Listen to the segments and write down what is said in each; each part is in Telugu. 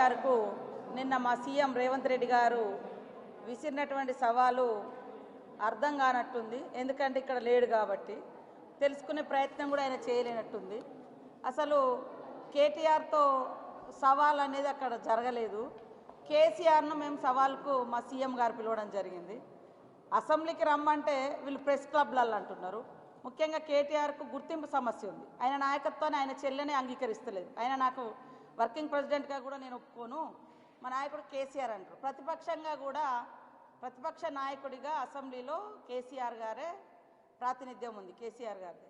గారుకు నిన్న మా సీఎం రేవంత్ రెడ్డి గారు విసిరినటువంటి సవాలు అర్థం కానట్టుంది. ఎందుకంటే ఇక్కడ లేడు కాబట్టి తెలుసుకునే ప్రయత్నం కూడా ఆయన చేయలేనట్టుంది. అసలు కేటీఆర్తో సవాల్ అనేది అక్కడ జరగలేదు. కేసీఆర్ను మేము సవాల్కు మా సీఎం గారు పిలవడం జరిగింది. అసెంబ్లీకి రమ్మంటే వీళ్ళు ప్రెస్ క్లబ్లలో అంటున్నారు. ముఖ్యంగా కేటీఆర్కు గుర్తింపు సమస్య ఉంది. ఆయన నాయకత్వాన్ని ఆయన చెల్లెనే అంగీకరిస్తలేదు. ఆయన నాకు వర్కింగ్ ప్రెసిడెంట్గా కూడా నేను ఒప్పుకోను, మా నాయకుడు కేసీఆర్ అంటారు. ప్రతిపక్షంగా కూడా ప్రతిపక్ష నాయకుడిగా అసెంబ్లీలో కేసీఆర్ గారే ప్రాతినిధ్యం ఉంది, కేసీఆర్ గారిది.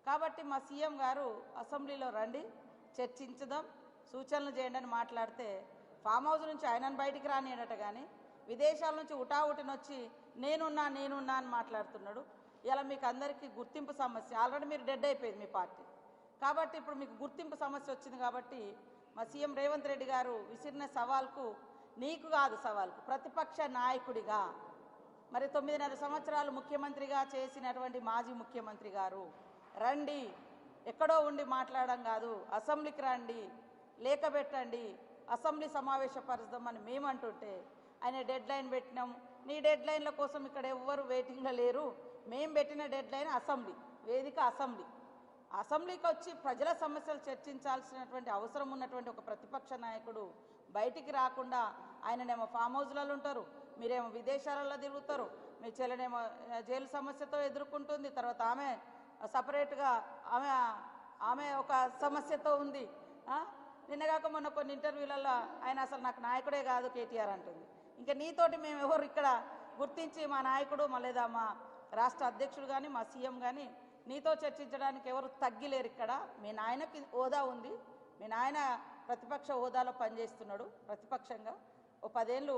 కాబట్టి మా సీఎం గారు అసెంబ్లీలో రండి, చర్చించుదాం, సూచనలు చేయండి అని మాట్లాడితే ఫామ్ హౌస్ నుంచి ఆయనను బయటికి రానియడట, కానీ విదేశాల నుంచి ఉటావుటినొచ్చి నేనున్నా అని మాట్లాడుతున్నాడు. ఇలా మీకు అందరికీ గుర్తింపు సమస్య, ఆల్రెడీ మీరు డెడ్ అయిపోయింది మీ పార్టీ. కాబట్టి ఇప్పుడు మీకు గుర్తింపు సమస్య వచ్చింది. కాబట్టి మా సీఎం రేవంత్ రెడ్డి గారు విసిరిన సవాల్కు, నీకు కాదు సవాల్కు, ప్రతిపక్ష నాయకుడిగా, మరి 9.5 సంవత్సరాలు ముఖ్యమంత్రిగా చేసినటువంటి మాజీ ముఖ్యమంత్రి గారు రండి, ఎక్కడో ఉండి మాట్లాడడం కాదు, అసెంబ్లీకి రండి, లేఖ పెట్టండి, అసెంబ్లీ సమావేశపరుద్దామని మేము అంటుంటే ఆయన డెడ్ లైన్ పెట్టినాం. నీ డెడ్ లైన్ల కోసం ఇక్కడ ఎవ్వరు వెయిటింగ్లో లేరు, మేము పెట్టిన డెడ్ లైన్ అసెంబ్లీ వేదిక. అసెంబ్లీకి వచ్చి ప్రజల సమస్యలు చర్చించాల్సినటువంటి అవసరం ఉన్నటువంటి ఒక ప్రతిపక్ష నాయకుడు బయటికి రాకుండా ఆయననేమో ఫామ్ హౌస్లలో ఉంటారు, మీరేమో విదేశాలలో తిరుగుతారు, మీ చెల్లెనేమో జైలు సమస్యతో ఎదుర్కొంటుంది, తర్వాత ఆమె సపరేట్గా ఆమె ఒక సమస్యతో ఉంది. నిన్నగాక మొన్న కొన్ని ఇంటర్వ్యూలలో ఆయన అసలు నాకు నాయకుడే కాదు కేటీఆర్ అంటుంది. ఇంకా నీతోటి మేము ఎవరు ఇక్కడ గుర్తించి మా నాయకుడు లేదా మా రాష్ట్ర అధ్యక్షుడు కానీ మా సీఎం కానీ నీతో చర్చించడానికి ఎవరు తగ్గిలేరు. ఇక్కడ మీ నాయనకి హోదా ఉంది, మీ నాయన ప్రతిపక్ష హోదాలో పనిచేస్తున్నాడు. ప్రతిపక్షంగా ఓ 10 ఏళ్ళు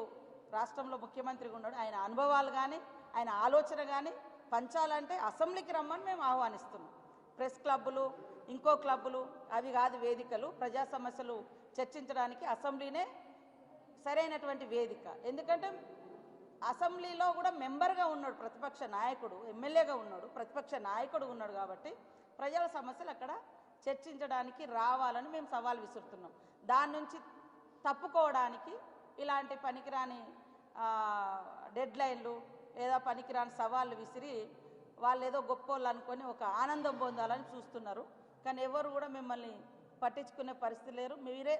రాష్ట్రంలో ముఖ్యమంత్రిగా ఉన్నాడు. ఆయన అనుభవాలు కానీ ఆయన ఆలోచన కానీ పంచాలంటే అసెంబ్లీకి రమ్మని మేము ఆహ్వానిస్తున్నాం. ప్రెస్ క్లబ్బులు, ఇంకో క్లబ్బులు అవి కాదు వేదికలు. ప్రజా సమస్యలు చర్చించడానికి అసెంబ్లీనే సరైనటువంటి వేదిక. ఎందుకంటే అసెంబ్లీలో కూడా మెంబర్గా ఉన్నాడు ప్రతిపక్ష నాయకుడు, ఎమ్మెల్యేగా ఉన్నాడు, ప్రతిపక్ష నాయకుడు ఉన్నాడు. కాబట్టి ప్రజల సమస్యలు అక్కడ చర్చించడానికి రావాలని మేము సవాల్ విసురుతున్నాం. దాని నుంచి తప్పుకోవడానికి ఇలాంటి పనికిరాని డెడ్ లైన్లు లేదా పనికిరాని సవాళ్ళు విసిరి వాళ్ళు ఏదో గొప్పోళ్ళు అనుకొని ఒక ఆనందం పొందాలని చూస్తున్నారు. కానీ ఎవరు కూడా మిమ్మల్ని పట్టించుకునే పరిస్థితి లేరు.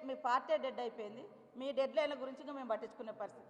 మీ పార్టీ డెడ్ అయిపోయింది, మీ డెడ్ లైన్ల గురించి మేము పట్టించుకునే పరిస్థితి